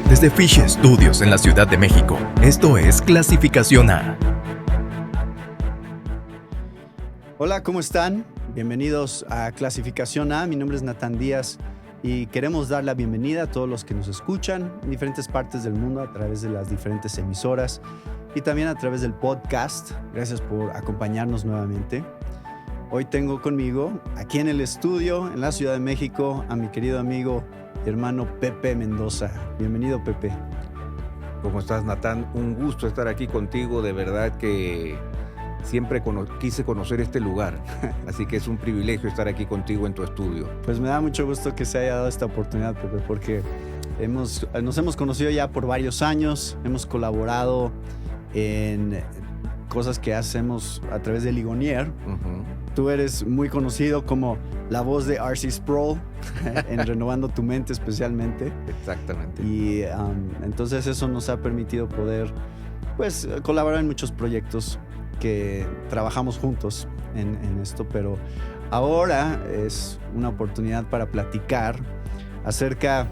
Desde Fish Studios en la Ciudad de México, esto es Clasificación A. Hola, ¿cómo están? Bienvenidos a Clasificación A. Mi nombre es Natán Díaz y queremos dar la bienvenida a todos los que nos escuchan en diferentes partes del mundo a través de las diferentes emisoras y también a través del podcast. Gracias por acompañarnos nuevamente. Hoy tengo conmigo, aquí en el estudio, en la Ciudad de México, a mi querido amigo y hermano Pepe Mendoza. Bienvenido, Pepe. ¿Cómo estás, Natán? Un gusto estar aquí contigo. De verdad que siempre quise conocer este lugar. Así que es un privilegio estar aquí contigo en tu estudio. Pues me da mucho gusto que se haya dado esta oportunidad, Pepe, porque nos hemos conocido ya por varios años. Hemos colaborado en cosas que hacemos a través de Ligonier. Tú eres muy conocido como la voz de R.C. Sproul en Renovando tu Mente especialmente. Exactamente. Y entonces eso nos ha permitido poder pues, colaborar en muchos proyectos que trabajamos juntos en esto, pero ahora es una oportunidad para platicar acerca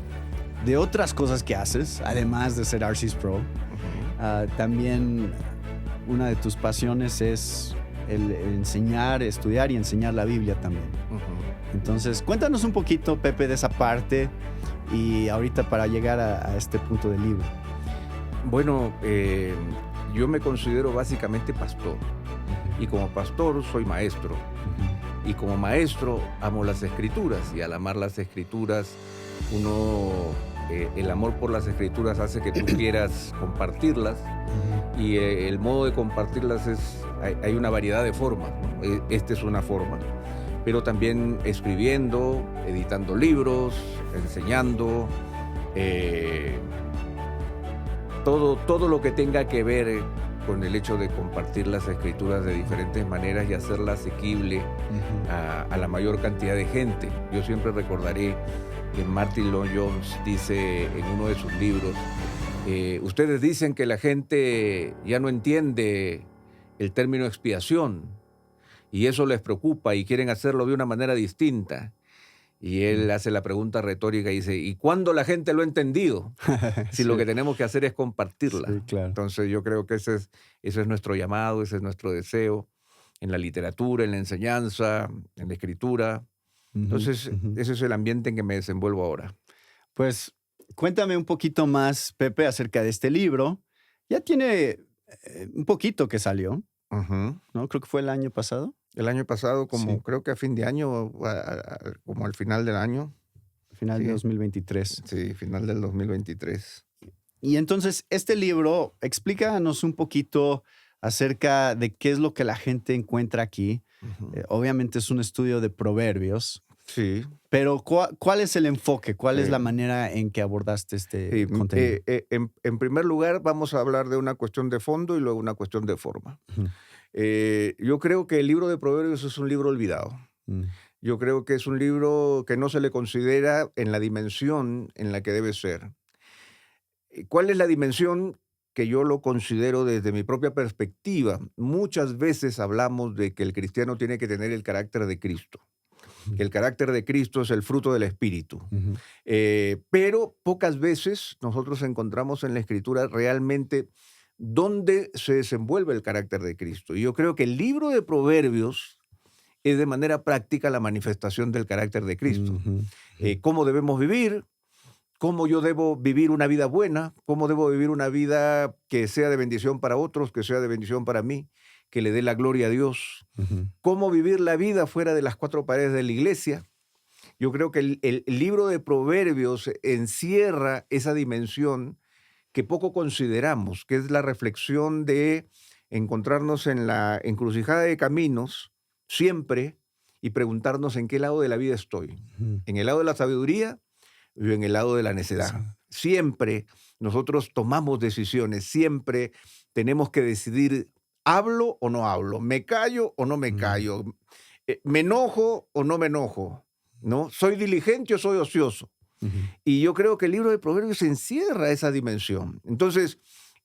de otras cosas que haces, además de ser R.C. Sproul. También una de tus pasiones es el enseñar, estudiar y enseñar la Biblia también. Entonces, cuéntanos un poquito, Pepe, de esa parte y ahorita para llegar a este punto del libro. Bueno, yo me considero básicamente pastor. Y como pastor soy maestro. Y como maestro amo las Escrituras. Y al amar las Escrituras, el amor por las Escrituras hace que tú quieras compartirlas. Y el modo de compartirlas hay una variedad de formas, ¿no? Esta es una forma. Pero también escribiendo, editando libros, enseñando, todo lo que tenga que ver con el hecho de compartir las Escrituras de diferentes maneras y hacerla asequible a la mayor cantidad de gente. Yo siempre recordaré que Martin Lloyd-Jones dice en uno de sus libros, ustedes dicen que la gente ya no entiende el término expiación y eso les preocupa y quieren hacerlo de una manera distinta. Y él hace la pregunta retórica y dice, ¿y cuándo la gente lo ha entendido? Si lo que tenemos que hacer es compartirla. Sí, claro. Entonces yo creo que ese es nuestro llamado, ese es nuestro deseo en la literatura, en la enseñanza, en la escritura. Entonces ese es el ambiente en que me desenvuelvo ahora. Pues cuéntame un poquito más, Pepe, acerca de este libro. Ya tiene un poquito que salió, ¿no? Creo que fue el año pasado. El año pasado, Sí. creo que a fin de año, como al final del año. Final Sí. de 2023. Sí, final del 2023. Y entonces, este libro, explícanos un poquito acerca de qué es lo que la gente encuentra aquí. Obviamente es un estudio de proverbios, Sí. pero ¿cuál es el enfoque? ¿Cuál es la manera en que abordaste este contenido? En primer lugar, vamos a hablar de una cuestión de fondo y luego una cuestión de forma. Yo creo que el libro de Proverbios es un libro olvidado. Yo creo que es un libro que no se le considera en la dimensión en la que debe ser. ¿Cuál es la dimensión que yo lo considero desde mi propia perspectiva? Muchas veces hablamos de que el cristiano tiene que tener el carácter de Cristo, que el carácter de Cristo es el fruto del Espíritu. Pero pocas veces nosotros encontramos en la Escritura realmente dónde se desenvuelve el carácter de Cristo. Y yo creo que el libro de Proverbios es de manera práctica la manifestación del carácter de Cristo. Cómo debemos vivir, cómo yo debo vivir una vida buena, cómo debo vivir una vida que sea de bendición para otros, que sea de bendición para mí, que le dé la gloria a Dios. Cómo vivir la vida fuera de las cuatro paredes de la iglesia. Yo creo que el libro de Proverbios encierra esa dimensión que poco consideramos, que es la reflexión de encontrarnos en la encrucijada de caminos siempre y preguntarnos en qué lado de la vida estoy. ¿En el lado de la sabiduría o en el lado de la necedad? Sí. Siempre nosotros tomamos decisiones, siempre tenemos que decidir, ¿hablo o no hablo? ¿Me callo o no me callo? ¿Me enojo o no me enojo? ¿No? ¿Soy diligente o soy ocioso? Y yo creo que el libro de Proverbios encierra esa dimensión. Entonces,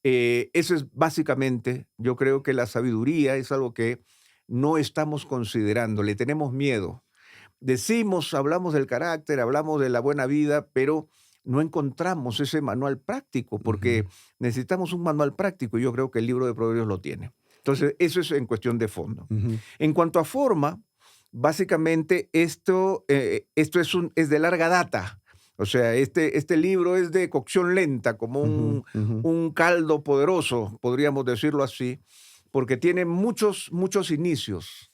eso es básicamente, yo creo que la sabiduría es algo que no estamos considerando, le tenemos miedo. Hablamos del carácter, hablamos de la buena vida, pero no encontramos ese manual práctico, porque necesitamos un manual práctico y yo creo que el libro de Proverbios lo tiene. Entonces, eso es en cuestión de fondo. En cuanto a forma, básicamente esto es de larga data. O sea, este libro es de cocción lenta, como un caldo poderoso, podríamos decirlo así, porque tiene muchos inicios.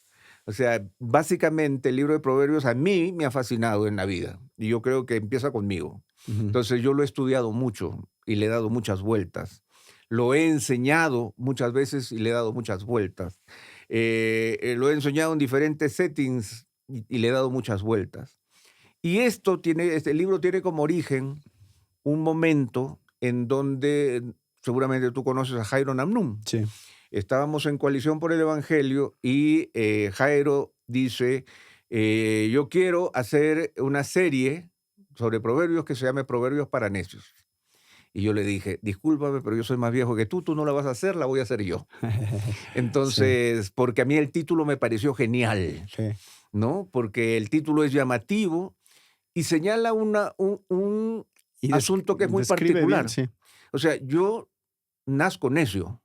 O sea, básicamente el libro de Proverbios a mí me ha fascinado en la vida y yo creo que empieza conmigo. Entonces yo lo he estudiado mucho y le he dado muchas vueltas. Lo he enseñado muchas veces y le he dado muchas vueltas. Lo he enseñado en diferentes settings y le he dado muchas vueltas. Y este libro tiene como origen un momento en donde seguramente tú conoces a Jairo Namnum. Sí. Estábamos en Coalición por el Evangelio y Jairo dice, yo quiero hacer una serie sobre proverbios que se llame Proverbios para Necios. Y yo le dije, discúlpame, pero yo soy más viejo que tú no la vas a hacer, la voy a hacer yo. Entonces, porque a mí el título me pareció genial, ¿no? Porque el título es llamativo y señala un asunto que es muy particular. Bien, sí. O sea, yo nazco necio.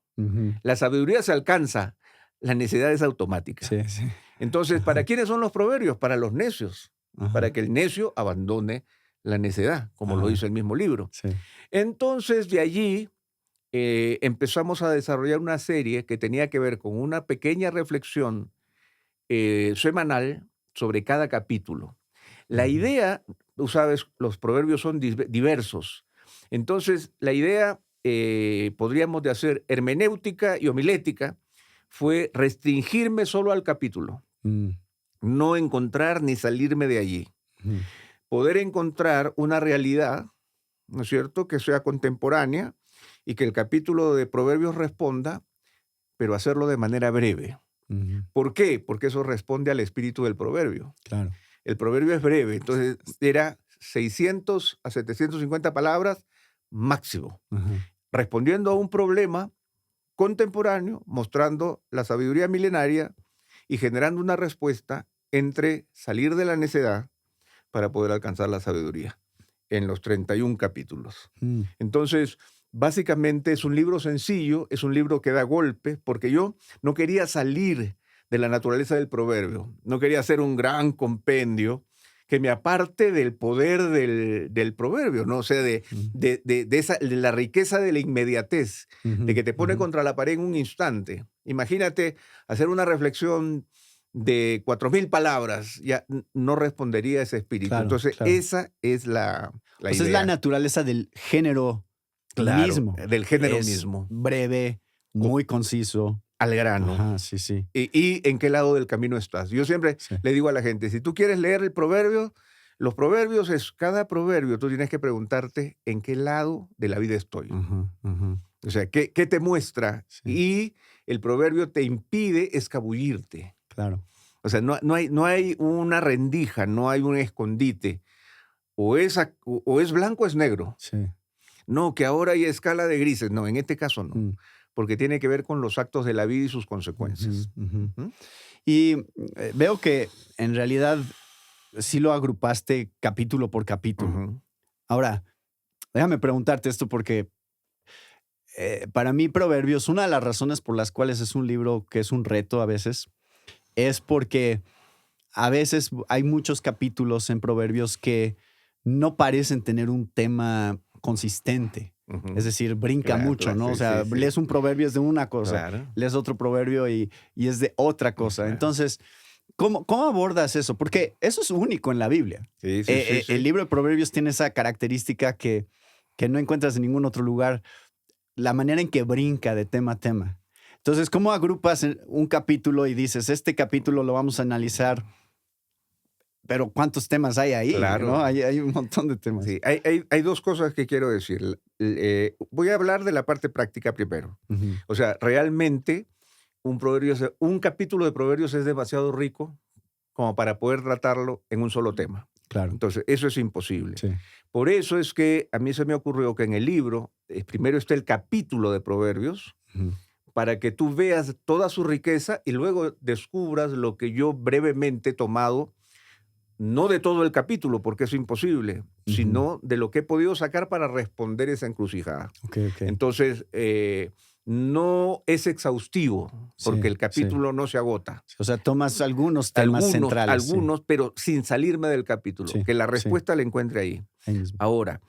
La sabiduría se alcanza, la necedad es automática. Sí, sí. Entonces, ¿para quiénes son los proverbios? Para los necios, para que el necio abandone la necedad, como lo dice el mismo libro. Sí. Entonces, de allí empezamos a desarrollar una serie que tenía que ver con una pequeña reflexión semanal sobre cada capítulo. La idea, tú sabes, los proverbios son diversos. Entonces, la idea, podríamos de hacer hermenéutica y homilética, fue restringirme solo al capítulo. No encontrar ni salirme de allí. Poder encontrar una realidad, ¿no es cierto?, que sea contemporánea y que el capítulo de Proverbios responda, pero hacerlo de manera breve. ¿Por qué? Porque eso responde al espíritu del proverbio. Claro. El proverbio es breve, entonces era 600 a 750 palabras máximo, respondiendo a un problema contemporáneo, mostrando la sabiduría milenaria y generando una respuesta entre salir de la necedad para poder alcanzar la sabiduría en los 31 capítulos. Entonces, básicamente es un libro sencillo, es un libro que da golpes, porque yo no quería salir de la naturaleza del proverbio, no quería hacer un gran compendio que me aparte del poder del proverbio, ¿no? O sea, de la riqueza de la inmediatez, de que te pone contra la pared en un instante. Imagínate hacer una reflexión de 4,000 palabras, ya no respondería a ese espíritu. Claro, entonces, claro. esa es la idea. Es la naturaleza del género mismo. Del género es mismo. Breve, muy conciso. Al grano. Ajá, sí, sí. Y en qué lado del camino estás. Yo siempre le digo a la gente, si tú quieres leer el proverbio, los proverbios cada proverbio, tú tienes que preguntarte en qué lado de la vida estoy. O sea, ¿qué te muestra? Sí. Y el proverbio te impide escabullirte. Claro. O sea, no hay una rendija, no hay un escondite. O es blanco o es negro. Sí. No, que ahora hay escala de grises. No, en este caso no. Porque tiene que ver con los actos de la vida y sus consecuencias. Y veo que en realidad sí lo agrupaste capítulo por capítulo. Ahora, déjame preguntarte esto porque para mí Proverbios, una de las razones por las cuales es un libro que es un reto a veces, es porque a veces hay muchos capítulos en Proverbios que no parecen tener un tema consistente. Es decir, brinca mucho, ¿no? Sí, o sea, lees un proverbio es de una cosa, lees otro proverbio y es de otra cosa. Entonces, ¿cómo abordas eso? Porque eso es único en la Biblia. El libro de Proverbios tiene esa característica que no encuentras en ningún otro lugar, la manera en que brinca de tema a tema. Entonces, ¿cómo agrupas un capítulo y dices, este capítulo lo vamos a analizar? Pero ¿cuántos temas hay ahí? Claro. ¿No? Hay un montón de temas. Sí, hay dos cosas que quiero decir. Voy a hablar de la parte práctica primero. O sea, realmente un capítulo de Proverbios es demasiado rico como para poder tratarlo en un solo tema. Claro. Entonces, eso es imposible. Sí. Por eso es que a mí se me ocurrió que en el libro, primero está el capítulo de Proverbios, para que tú veas toda su riqueza y luego descubras lo que yo brevemente he tomado no de todo el capítulo, porque es imposible, Ujú. sino de lo que he podido sacar para responder esa encrucijada. Ok. Entonces, no es exhaustivo, porque Sí, el capítulo no se agota. O sea, tomas algunos temas centrales. Sí. Algunos, pero sin salirme del capítulo, Sí, que la sí. respuesta la encuentre ahí. Ahí mismo. Ahora,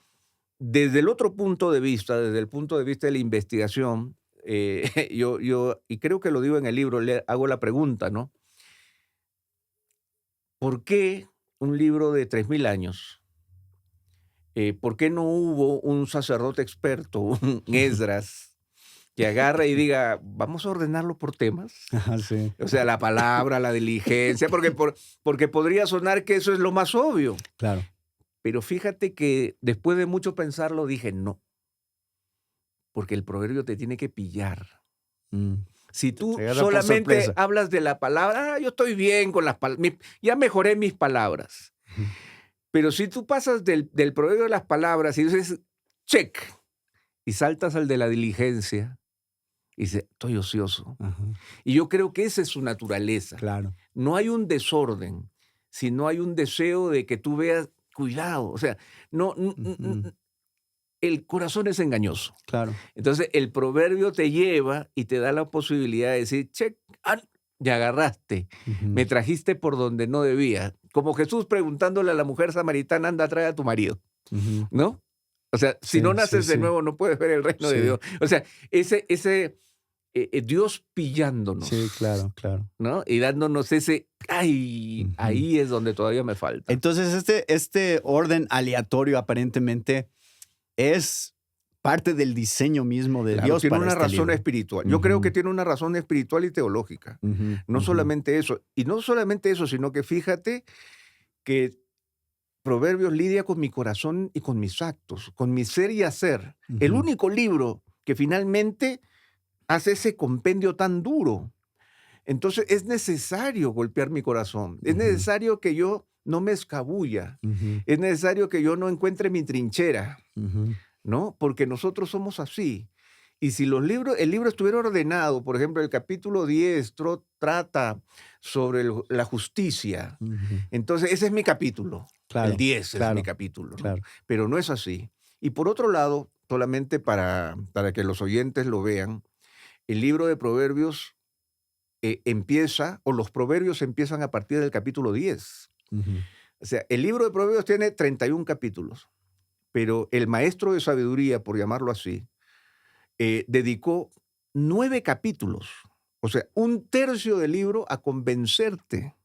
desde el otro punto de vista, desde el punto de vista de la investigación, y creo que lo digo en el libro, le hago la pregunta, ¿no? ¿Por qué un libro de 3000 años? ¿Por qué no hubo un sacerdote experto, un Esdras, que agarre y diga, vamos a ordenarlo por temas? Ajá, sí. O sea, la palabra, la diligencia, porque podría sonar que eso es lo más obvio. Claro. Pero fíjate que después de mucho pensarlo dije, no, porque el proverbio te tiene que pillar. Mm. Si tú Te agarra por solamente sorpresa. hablas de la palabra, yo estoy bien con las palabras, ya mejoré mis palabras. Ujú. Pero si tú pasas del proverbio de las palabras y dices, check, y saltas al de la diligencia, y dices, estoy ocioso. Ajá, Y yo creo que esa es su naturaleza. claro. No hay un desorden, sino hay un deseo de que tú veas, cuidado, o sea, Ujú. el corazón es engañoso. Claro. Entonces el proverbio te lleva y te da la posibilidad de decir, check, ya agarraste, Ujú. me trajiste por donde no debía. Como Jesús preguntándole a la mujer samaritana, anda, trae a tu marido, Ujú. ¿no? O sea, si Sí, no sí, naces de sí. nuevo no puedes ver el reino de Sí. Dios. O sea, ese Dios pillándonos, Sí, claro. ¿no? Y dándonos ese, ay, Ujú. ahí es donde todavía me falta. Entonces, este orden aleatorio aparentemente es parte del diseño mismo de Claro, Dios tiene para una este razón libro. espiritual. Yo creo que Ujú. tiene una razón espiritual y teológica. Ujú, No ujú. solamente eso. Y no solamente eso, sino que fíjate que Proverbios lidia con mi corazón y con mis actos, con mi ser y hacer. El Ujú. único libro que finalmente hace ese compendio tan duro. Entonces es necesario golpear mi corazón. Es Ujú. necesario que yo no me escabulla. Ujú. Es necesario que yo no encuentre mi trinchera, Ujú. ¿no? Porque nosotros somos así. Y si el libro estuviera ordenado, por ejemplo, el capítulo 10 trata sobre la justicia, Ujú. entonces ese es mi capítulo. El Claro, 10 es mi claro, capítulo, ¿no? claro. Pero no es así. Y por otro lado, solamente para que los oyentes lo vean, el libro de Proverbios empieza, o los proverbios empiezan a partir del capítulo 10. Ujú. O sea, el libro de Proverbios tiene 31 capítulos, pero el maestro de sabiduría, por llamarlo así, dedicó 9 capítulos, o sea, un tercio del libro a convencerte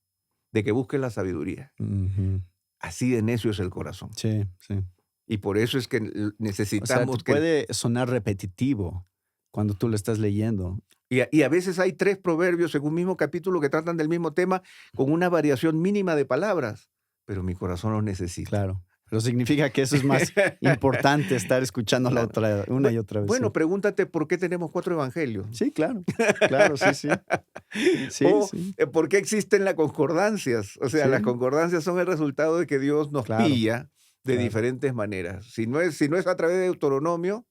de que busques la sabiduría. Ujú. Así de necio es el corazón. Sí, sí. Y por eso es que O sea, te necesitamos que... puede sonar repetitivo cuando tú lo estás leyendo. Y a veces hay 3 proverbios en un mismo capítulo que tratan del mismo tema con una variación mínima de palabras, pero mi corazón los necesita. Claro. Pero significa que eso es más importante estar escuchando la Claro. otra una y otra vez. Bueno, Sí. pregúntate por qué tenemos 4 evangelios. Sí, claro. Claro, sí, sí. Sí, O sí. por qué existen las concordancias. O sea, las Sí. concordancias son el resultado de que Dios nos Claro, pilla de claro. diferentes maneras. Si no es a través de Deuteronomio,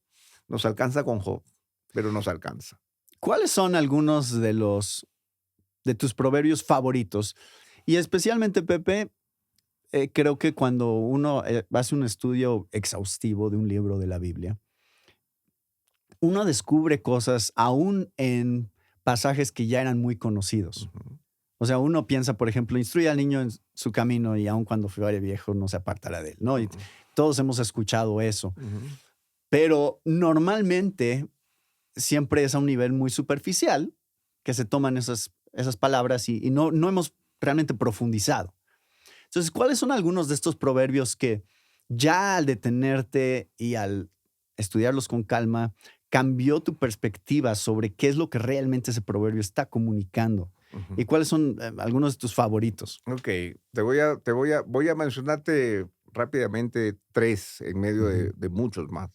nos alcanza con Job, pero nos alcanza. ¿Cuáles son algunos de tus proverbios favoritos? Y especialmente, Pepe, creo que cuando uno hace un estudio exhaustivo de un libro de la Biblia, uno descubre cosas aún en pasajes que ya eran muy conocidos. Ujú. O sea, uno piensa, por ejemplo, instruye al niño en su camino y aun cuando fuere viejo no se apartará de él, ¿no? Y Ujú. todos hemos escuchado eso. Ujú. Pero normalmente siempre es a un nivel muy superficial que se toman esas palabras y no hemos realmente profundizado. Entonces, ¿cuáles son algunos de estos proverbios que ya al detenerte y al estudiarlos con calma, cambió tu perspectiva sobre qué es lo que realmente ese proverbio está comunicando? Ujú. ¿Y cuáles son algunos de tus favoritos? Ok, voy a mencionarte rápidamente 3 en medio Ujú. de muchos más,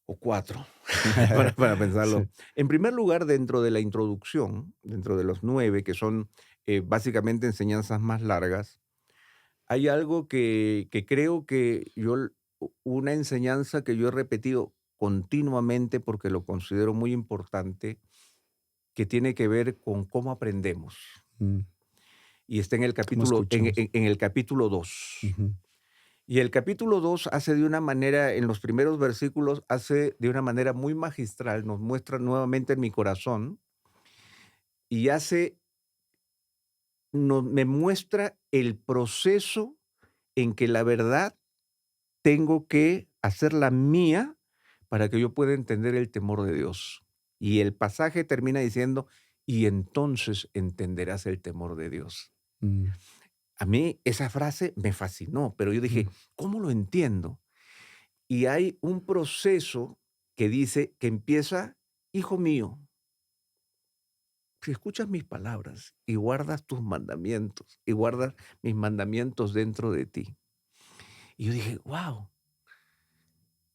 o 4, para pensarlo. Sí. En primer lugar, dentro de la introducción, dentro de los 9, que son básicamente enseñanzas más largas, hay algo que creo que una enseñanza que yo he repetido continuamente porque lo considero muy importante, que tiene que ver con cómo aprendemos. Mm. y está en el ¿Cómo capítulo, escuchamos? en el capítulo 2. Ujú, Y el capítulo 2 hace de una manera, en los primeros versículos, hace de una manera muy magistral, nos muestra nuevamente en mi corazón y me muestra el proceso en que la verdad tengo que hacerla mía para que yo pueda entender el temor de Dios. Y el pasaje termina diciendo, y entonces entenderás el temor de Dios. mm, A mí esa frase me fascinó, pero yo dije, mm, ¿cómo lo entiendo? Y hay un proceso que dice, que empieza, hijo mío, si escuchas mis palabras y guardas tus mandamientos y guardas mis mandamientos dentro de ti. Y yo dije, wow,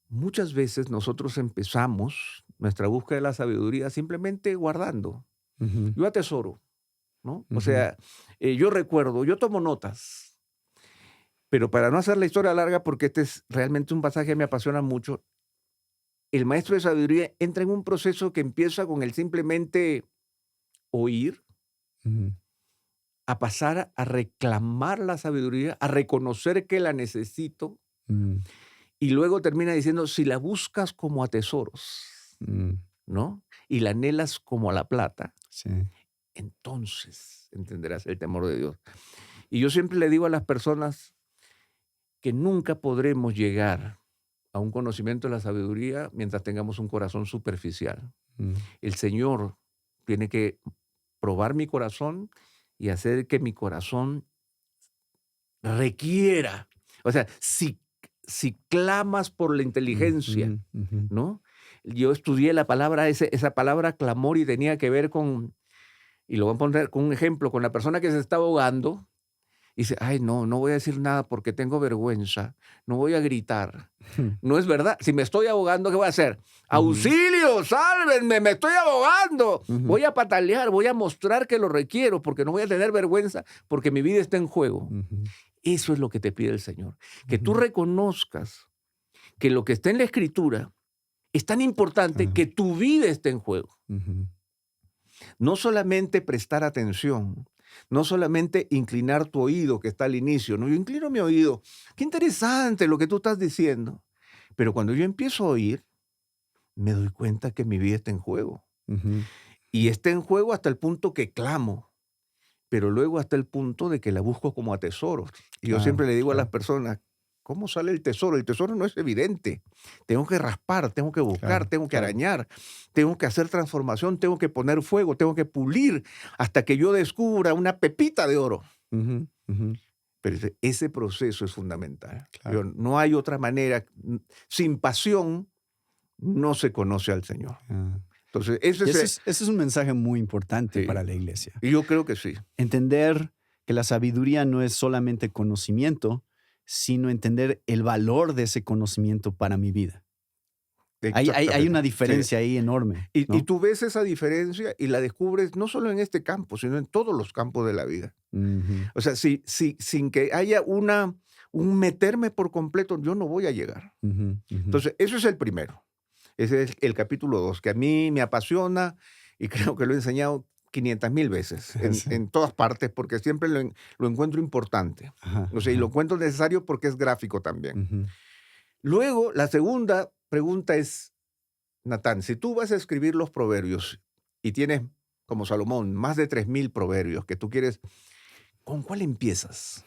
muchas veces nosotros empezamos nuestra búsqueda de la sabiduría simplemente guardando. ujú, Yo atesoro, ¿no? O ujú, sea, yo recuerdo, yo tomo notas, pero para no hacer la historia larga, porque este es realmente un pasaje que me apasiona mucho, el maestro de sabiduría entra en un proceso que empieza con el simplemente oír, ujú, a pasar a reclamar la sabiduría, a reconocer que la necesito, mm, y luego termina diciendo, si la buscas como a tesoros, mm, ¿no? Y la anhelas como a la plata, sí. entonces entenderás el temor de Dios. Y yo siempre le digo a las personas que nunca podremos llegar a un conocimiento de la sabiduría mientras tengamos un corazón superficial. Mm, El Señor tiene que probar mi corazón y hacer que mi corazón requiera. O sea, si clamas por la inteligencia, ujú, ujú, ¿no? Yo estudié la palabra, esa palabra clamor y tenía que ver con, y lo voy a poner con un ejemplo, con la persona que se está ahogando y dice, ay, no, no voy a decir nada porque tengo vergüenza, no voy a gritar. No es verdad. Si me estoy ahogando, ¿qué voy a hacer? ujú, ¡Auxilio! ¡Sálvenme! ¡Me estoy ahogando! ujú, Voy a patalear, voy a mostrar que lo requiero porque no voy a tener vergüenza porque mi vida está en juego. ujú, Eso es lo que te pide el Señor. Que tú ujú, reconozcas que lo que está en la Escritura es tan importante claro, que tu vida esté en juego. ujú, No solamente prestar atención, no solamente inclinar tu oído, que está al inicio. No, yo inclino mi oído. Qué interesante lo que tú estás diciendo. Pero cuando yo empiezo a oír, me doy cuenta que mi vida está en juego. ujú, Y está en juego hasta el punto que clamo, pero luego hasta el punto de que la busco como a tesoros. Y yo claro, siempre le digo a las claro, personas, ¿cómo sale el tesoro? El tesoro no es evidente. Tengo que raspar, tengo que buscar, claro, tengo que claro. arañar, tengo que hacer transformación, tengo que poner fuego, tengo que pulir hasta que yo descubra una pepita de oro. Ujú, ujú, Pero ese proceso es fundamental. claro. No hay otra manera. Sin pasión no se conoce al Señor. Ah. Entonces, Y ese es un mensaje muy importante sí, para la iglesia. y yo creo que sí. Entender que la sabiduría no es solamente conocimiento, sino entender el valor de ese conocimiento para mi vida. Hay Exactamente. una Sí. diferencia ahí enorme, Y ¿no? tú ves esa diferencia y la descubres no solo en este campo, sino en todos los campos de la vida. Ujú, O sea, sin que haya un meterme por completo, yo no voy a llegar. ujú, ujú. Entonces, eso es el primero. Ese es el capítulo 2, que a mí me apasiona y creo que lo he enseñado 500,000 veces Sí. en todas partes, porque siempre lo encuentro importante. Ajá, O sea, y lo ajá. encuentro necesario porque es gráfico también. Ujú, Luego, la segunda pregunta es, Natán, si tú vas a escribir los proverbios y tienes, como Salomón, más de 3,000 proverbios que tú quieres, ¿con cuál empiezas?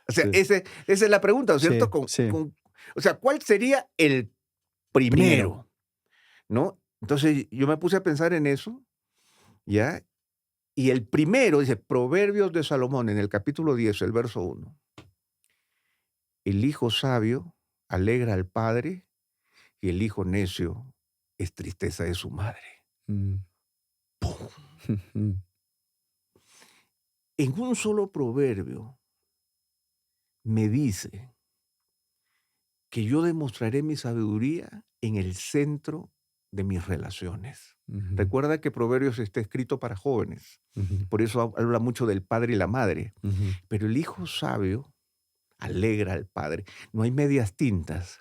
O sea, Sí, esa es la pregunta, ¿no es sí, cierto? sí. O sea, ¿cuál sería el Primero. primero? ¿No? Entonces yo me puse a pensar en eso, ¿ya? Y el primero, dice, Proverbios de Salomón, en el capítulo 10, el verso 1. El hijo sabio alegra al padre y el hijo necio es tristeza de su madre. Mm. ¡Pum! Ujú, En un solo proverbio me dice que yo demostraré mi sabiduría en el centro de mis relaciones. ujú, Recuerda que Proverbios está escrito para jóvenes, ujú, por eso habla mucho del padre y la madre, ujú, pero el hijo sabio alegra al padre. No hay medias tintas.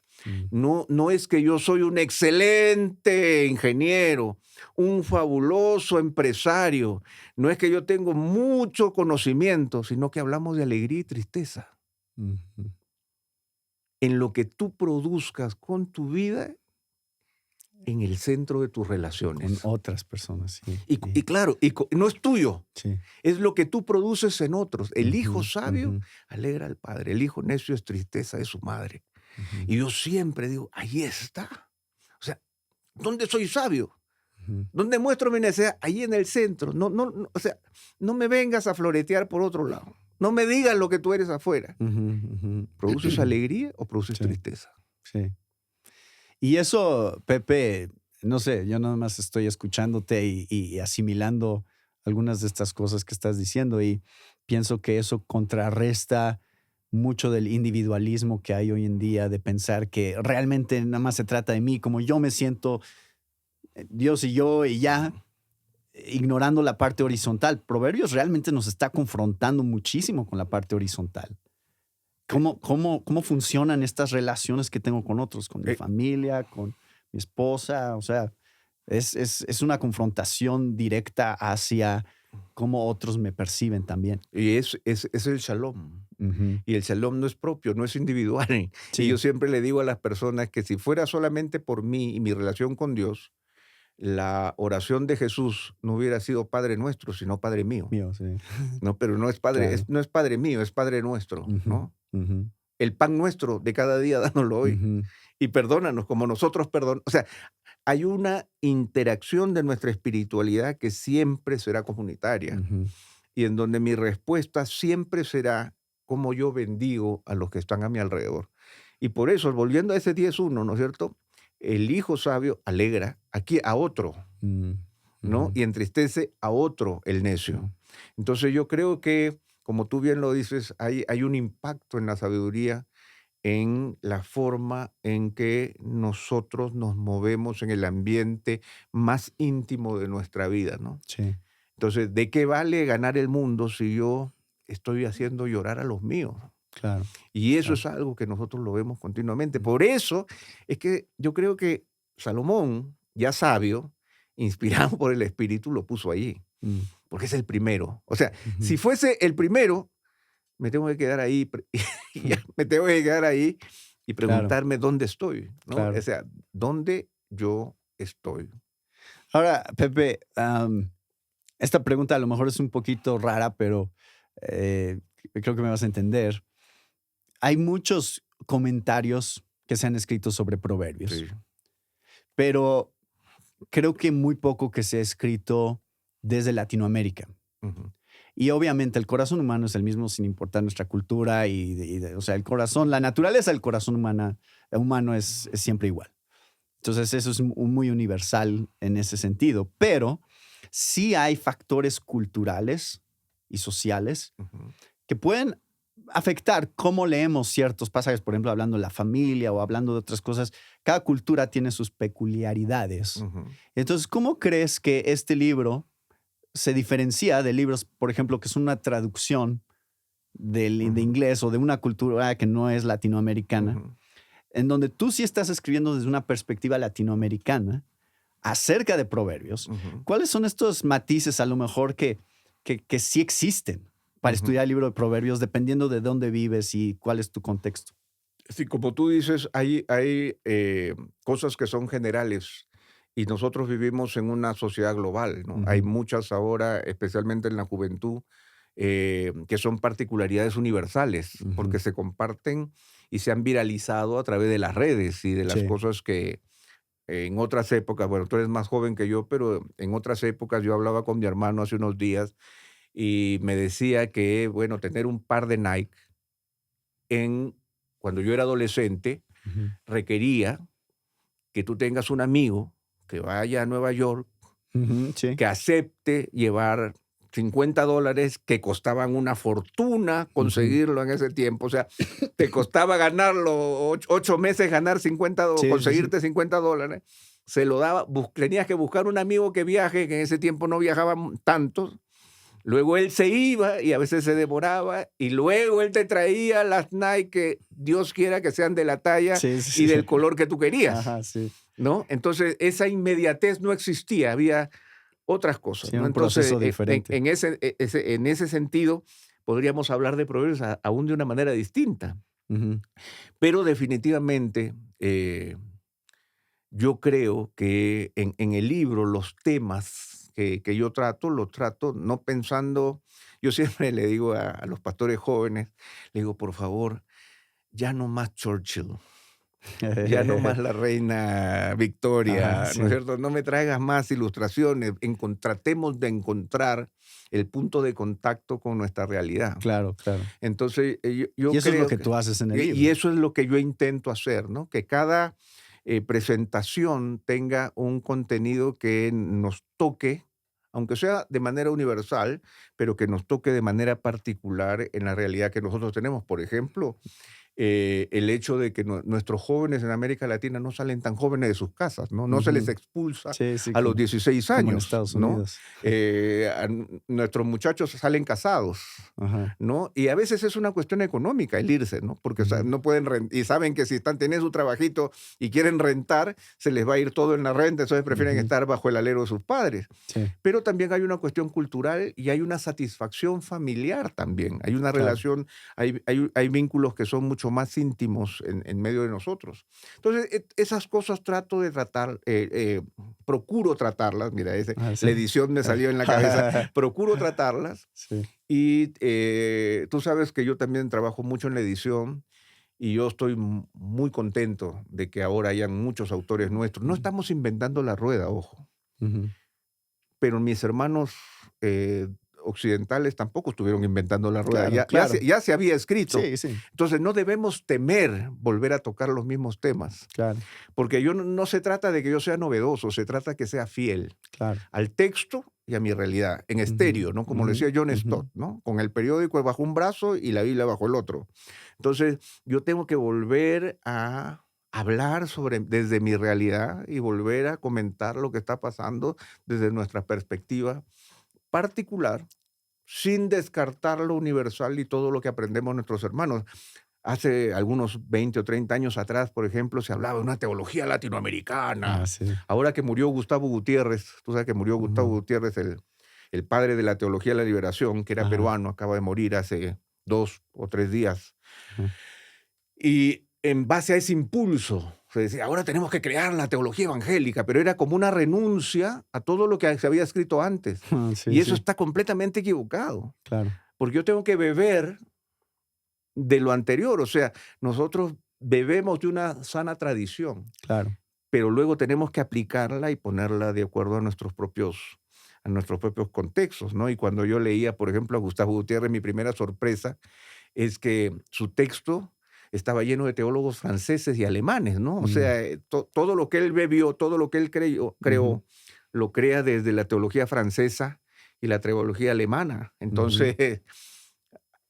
No es que yo soy un excelente ingeniero, un fabuloso empresario. No es que yo tengo mucho conocimiento, sino que hablamos de alegría y tristeza. En lo que tú produzcas con tu vida, en el centro de tus relaciones. Con otras personas, sí. Y claro, no es tuyo. Sí. Es lo que tú produces en otros. El hijo sabio alegra al padre. El hijo necio es tristeza de su madre. Y yo siempre digo, ahí está. O sea, ¿dónde soy sabio? ¿Dónde muestro mi necesidad? Ahí en el centro. O sea, no me vengas a floretear por otro lado. No me digas lo que tú eres afuera. ¿Produces alegría o produces tristeza? Sí. Y eso, Pepe, no sé, yo nada más estoy escuchándote y asimilando algunas de estas cosas que estás diciendo y pienso que eso contrarresta mucho del individualismo que hay hoy en día, de pensar que realmente nada más se trata de mí, como yo me siento, Dios y yo y ya, ignorando la parte horizontal. Proverbios realmente nos está confrontando muchísimo con la parte horizontal. ¿Cómo funcionan estas relaciones que tengo con otros, con mi familia, con mi esposa? O sea, es una confrontación directa hacia cómo otros me perciben también. Y es el shalom. Y el shalom no es propio, no es individual. Sí. Y yo siempre le digo a las personas que si fuera solamente por mí y mi relación con Dios, la oración de Jesús no hubiera sido Padre Nuestro, sino Padre mío. Sí. No, pero no es Padre, Claro. no es Padre mío, es Padre Nuestro, ¿no? El pan nuestro de cada día, dánoslo hoy. Y perdónanos como nosotros perdonamos. O sea, hay una interacción de nuestra espiritualidad que siempre será comunitaria y en donde mi respuesta siempre será como yo bendigo a los que están a mi alrededor. Y por eso, volviendo a ese 10:1, ¿no es cierto? El hijo sabio alegra aquí a otro, ¿no? Y entristece a otro, el necio. Entonces yo creo que, como tú bien lo dices, hay un impacto en la sabiduría, en la forma en que nosotros nos movemos en el ambiente más íntimo de nuestra vida, ¿no? Sí. Entonces, ¿de qué vale ganar el mundo si yo estoy haciendo llorar a los míos? Claro. Y eso es algo que nosotros lo vemos continuamente. Por eso es que yo creo que Salomón, ya sabio, inspirado por el Espíritu, lo puso allí. Porque es el primero. O sea, si fuese el primero, me tengo que quedar ahí, me tengo que quedar ahí y preguntarme dónde estoy, ¿no? Claro. O sea, ¿dónde yo estoy? Ahora, Pepe, esta pregunta a lo mejor es un poquito rara, pero creo que me vas a entender. Hay muchos comentarios que se han escrito sobre proverbios, Sí. pero creo que muy poco que se ha escrito desde Latinoamérica. Y obviamente el corazón humano es el mismo sin importar nuestra cultura o sea, el corazón, la naturaleza del corazón humano es siempre igual. Entonces eso es muy universal en ese sentido, pero sí hay factores culturales y sociales que pueden afectar cómo leemos ciertos pasajes, por ejemplo, hablando de la familia o hablando de otras cosas. Cada cultura tiene sus peculiaridades. Entonces, ¿cómo crees que este libro se diferencia de libros, por ejemplo, que son una traducción de inglés o de una cultura que no es latinoamericana, en donde tú sí estás escribiendo desde una perspectiva latinoamericana acerca de proverbios? ¿Cuáles son estos matices a lo mejor que sí existen para estudiar el libro de proverbios dependiendo de dónde vives y cuál es tu contexto? Sí, como tú dices, hay cosas que son generales y nosotros vivimos en una sociedad global, ¿no? Hay muchas ahora, especialmente en la juventud, que son particularidades universales porque se comparten y se han viralizado a través de las redes y de las cosas que en otras épocas, bueno, tú eres más joven que yo, pero en otras épocas yo hablaba con mi hermano hace unos días y me decía que, bueno, tener un par de Nike cuando yo era adolescente requería que tú tengas un amigo que vaya a Nueva York, que acepte llevar $50 que costaban una fortuna conseguirlo en ese tiempo. O sea, te costaba ganarlo 8 meses, ganar conseguirte $50. Se lo daba, tenías que buscar un amigo que viaje, que en ese tiempo no viajaban tantos, Luego él se iba y a veces se demoraba y luego él te traía las Nike que Dios quiera que sean de la talla y del color que tú querías. Ajá, sí. ¿No? Entonces esa inmediatez no existía, había otras cosas. Sí, ¿no? un Entonces, proceso diferente. en ese sentido, podríamos hablar de Proverbios aún de una manera distinta. Ujú. Pero definitivamente yo creo que en el libro los temas que yo trato, los trato no pensando, yo siempre le digo a los pastores jóvenes, le digo, por favor, ya no más Churchill, ya no más la reina Victoria, Ajá, ¿no es sí. cierto? No me traigas más ilustraciones, tratemos de encontrar el punto de contacto con nuestra realidad. Claro, claro. Entonces, yo Y eso es lo creo que tú haces en el y libro. eso es lo que yo intento hacer, ¿no? Que cada presentación tenga un contenido que nos toque, aunque sea de manera universal, pero que nos toque de manera particular en la realidad que nosotros tenemos. Por ejemplo, el hecho de que nuestros jóvenes en América Latina no salen tan jóvenes de sus casas, ¿no? No se les Ujú. expulsa Sí, sí, a los 16 como en años, Estados ¿no? Unidos. Nuestros muchachos salen casados, Ajá. ¿no? Y a veces es una cuestión económica el irse, ¿no? Porque Ujú. no pueden rentar, y saben que si tienen su trabajito y quieren rentar, se les va a ir todo en la renta, entonces prefieren Ujú. estar bajo el alero de sus padres. Sí, Pero también hay una cuestión cultural y hay una satisfacción familiar también. Hay una claro. relación, hay vínculos que son mucho más íntimos en medio de nosotros. Entonces, esas cosas trato de tratar, procuro tratarlas, mira, Ah, la sí. edición me salió en la cabeza, procuro tratarlas Sí. y tú sabes que yo también trabajo mucho en la edición y yo estoy muy contento de que ahora hayan muchos autores nuestros. No estamos inventando la rueda, ojo, Ujú. pero mis hermanos occidentales tampoco estuvieron inventando la rueda, Claro, claro. ya se había escrito. Sí, sí, Entonces no debemos temer volver a tocar los mismos temas, claro, porque no se trata de que yo sea novedoso, se trata que sea fiel claro. al texto y a mi realidad, en Ujú, estéreo, ¿no? Como lo ujú, decía John ujú. Stott, ¿no? Con el periódico bajo un brazo y la Biblia bajo el otro. Entonces yo tengo que volver a hablar desde mi realidad y volver a comentar lo que está pasando desde nuestra perspectiva particular, sin descartar lo universal y todo lo que aprendemos nuestros hermanos. Hace algunos 20 o 30 años atrás, por ejemplo, se hablaba de una teología Ah, latinoamericana. sí. Ahora que murió Gustavo Gutiérrez, tú sabes que murió Gustavo Ujú. Gutiérrez, el padre de la teología de la liberación, que era Ajá, peruano, acaba de morir hace 2 o 3 días. ajá. Y en base a ese impulso, se decía, ahora tenemos que crear la teología evangélica, pero era como una renuncia a todo lo que se había escrito antes. Ah, sí, Y eso sí, está completamente equivocado, claro, porque yo tengo que beber de lo anterior, o sea, nosotros bebemos de una sana tradición, claro. pero luego tenemos que aplicarla y ponerla de acuerdo a nuestros propios contextos, ¿no? Y cuando yo leía, por ejemplo, a Gustavo Gutiérrez, mi primera sorpresa es que su texto estaba lleno de teólogos franceses y alemanes, ¿no? O Mm, sea, todo lo que él bebió, todo lo que él ujú, creó, lo crea desde la teología francesa y la teología alemana. ujú. Entonces,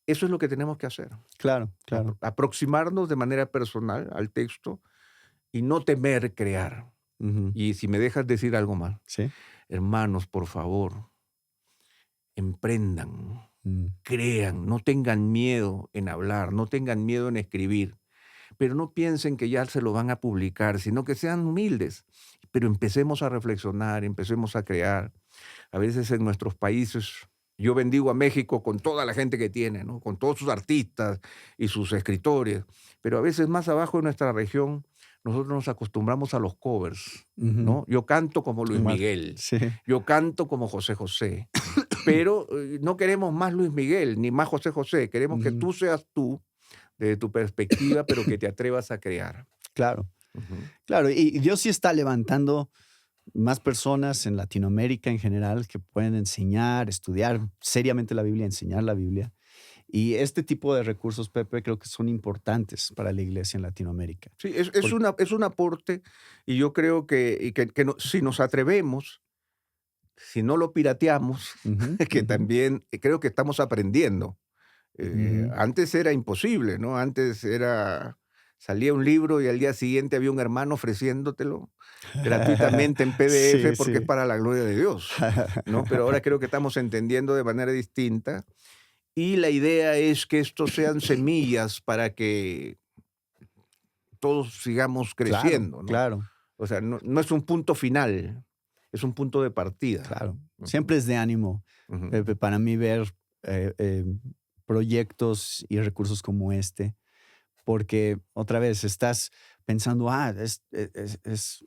eso es lo que tenemos que hacer. Claro, claro. Aproximarnos de manera personal al texto y no temer crear. Ujú. Y si me dejas decir algo más, Sí. hermanos, por favor, emprendan, Mm, crean, no tengan miedo en hablar, no tengan miedo en escribir, pero no piensen que ya se lo van a publicar, sino que sean humildes. Pero empecemos a reflexionar, empecemos a crear. A veces en nuestros países, yo bendigo a México con toda la gente que tiene, ¿no? Con todos sus artistas y sus escritores, pero a veces más abajo en nuestra región nosotros nos acostumbramos a los covers, ujú. ¿no? Yo canto como Luis Más Miguel, sí, yo canto como José José, pero no queremos más Luis Miguel ni más José José, queremos que ujú. tú seas tú desde tu perspectiva, pero que te atrevas a crear. Claro, Ujú. claro. Y Dios sí está levantando más personas en Latinoamérica en general que pueden enseñar, estudiar seriamente la Biblia, enseñar la Biblia. Y este tipo de recursos, Pepe, creo que son importantes para la iglesia en Latinoamérica. Sí, Por es un aporte y yo creo si nos atrevemos, si no lo pirateamos, Ujú, que ujú, también creo que estamos aprendiendo. ujú. Antes era imposible, ¿no? Antes era salía un libro y al día siguiente había un hermano ofreciéndotelo gratuitamente en PDF Sí, porque sí. es para la gloria de Dios, ¿no? Pero ahora creo que estamos entendiendo de manera distinta y la idea es que estos sean semillas para que todos sigamos creciendo, ¿no? Claro, O sea, no es un punto final, es un punto de partida. claro. Ujú, Siempre es de ánimo, ujú. Pepe, para mí ver proyectos y recursos como este, porque otra vez estás pensando, es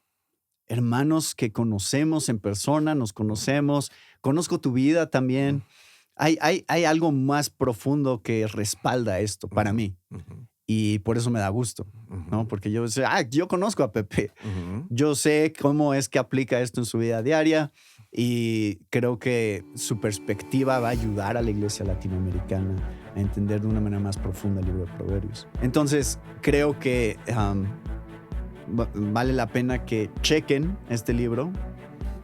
hermanos que conocemos en persona, nos conocemos, conozco tu vida también. Hay algo más profundo que respalda esto para Ujú, mí ujú, y por eso me da gusto, ¿no? ujú, Porque yo sé, yo conozco a Pepe, ujú. yo sé cómo es que aplica esto en su vida diaria y creo que su perspectiva va a ayudar a la iglesia latinoamericana a entender de una manera más profunda el libro de Proverbios. Entonces, creo que vale la pena que chequen este libro,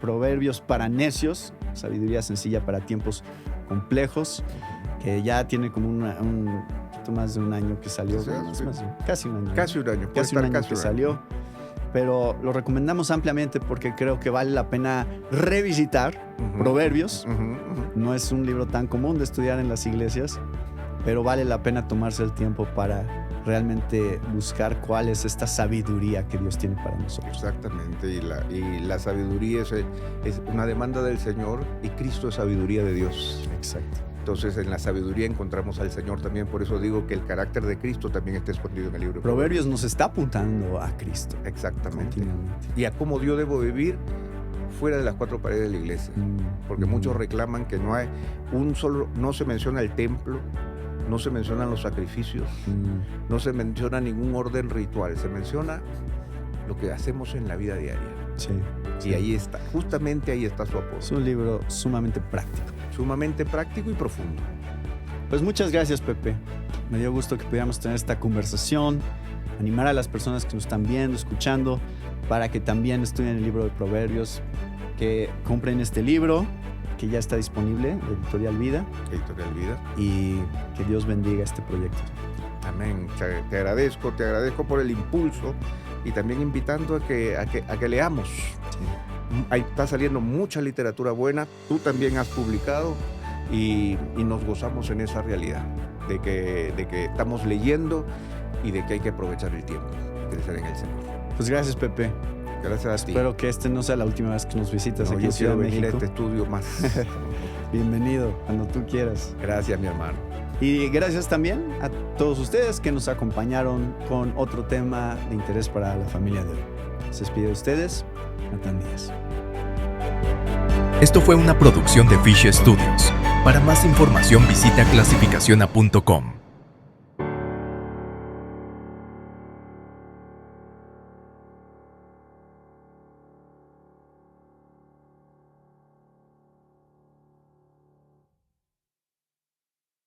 Proverbios para necios, sabiduría sencilla para tiempos complejos, que ya tiene como un poquito más de un año que salió, Sí, sí. casi un año. Casi un año, puede Casi un estar año casi que un año. salió, pero lo recomendamos ampliamente porque creo que vale la pena revisitar Ujú, Proverbios. ujú, ujú. No es un libro tan común de estudiar en las iglesias, pero vale la pena tomarse el tiempo para realmente buscar cuál es esta sabiduría que Dios tiene para nosotros. Exactamente, y la sabiduría es una demanda del Señor y Cristo es sabiduría de Dios. Exacto. Entonces en la sabiduría encontramos al Señor también, por eso digo que el carácter de Cristo también está escondido en el libro de Proverbios nos está apuntando a Cristo Exactamente. continuamente. Y a cómo yo debo vivir fuera de las cuatro paredes de la iglesia. Porque muchos reclaman que no hay no se menciona el templo, no se mencionan los sacrificios, no se menciona ningún orden ritual, se menciona lo que hacemos en la vida diaria. Sí, Y sí. ahí está, justamente ahí está su apodo. Es un libro sumamente práctico. Sumamente práctico y profundo. Pues muchas gracias, Pepe. Me dio gusto que pudiéramos tener esta conversación, animar a las personas que nos están viendo, escuchando, para que también estudien el libro de Proverbios, que compren este libro, que ya está disponible, de Editorial Vida, Editorial Vida. y que Dios bendiga este proyecto. Amén. Te agradezco por el impulso y también invitando a que leamos. Ahí está saliendo mucha literatura buena, tú también has publicado y nos gozamos en esa realidad de que estamos leyendo y de que hay que aprovechar el tiempo, crecer en el Señor. Pues gracias, Pepe. Gracias a ti. Espero que este no sea la última vez que nos visitas No, aquí yo en Ciudad quiero de venir a México. este estudio más. Bienvenido, cuando tú quieras. Gracias, mi hermano. Y gracias también a todos ustedes que nos acompañaron con otro tema de interés para la familia de hoy. Se despide de ustedes, Natán Díaz. Esto fue una producción de Fish Studios. Para más información visita clasificaciona.com.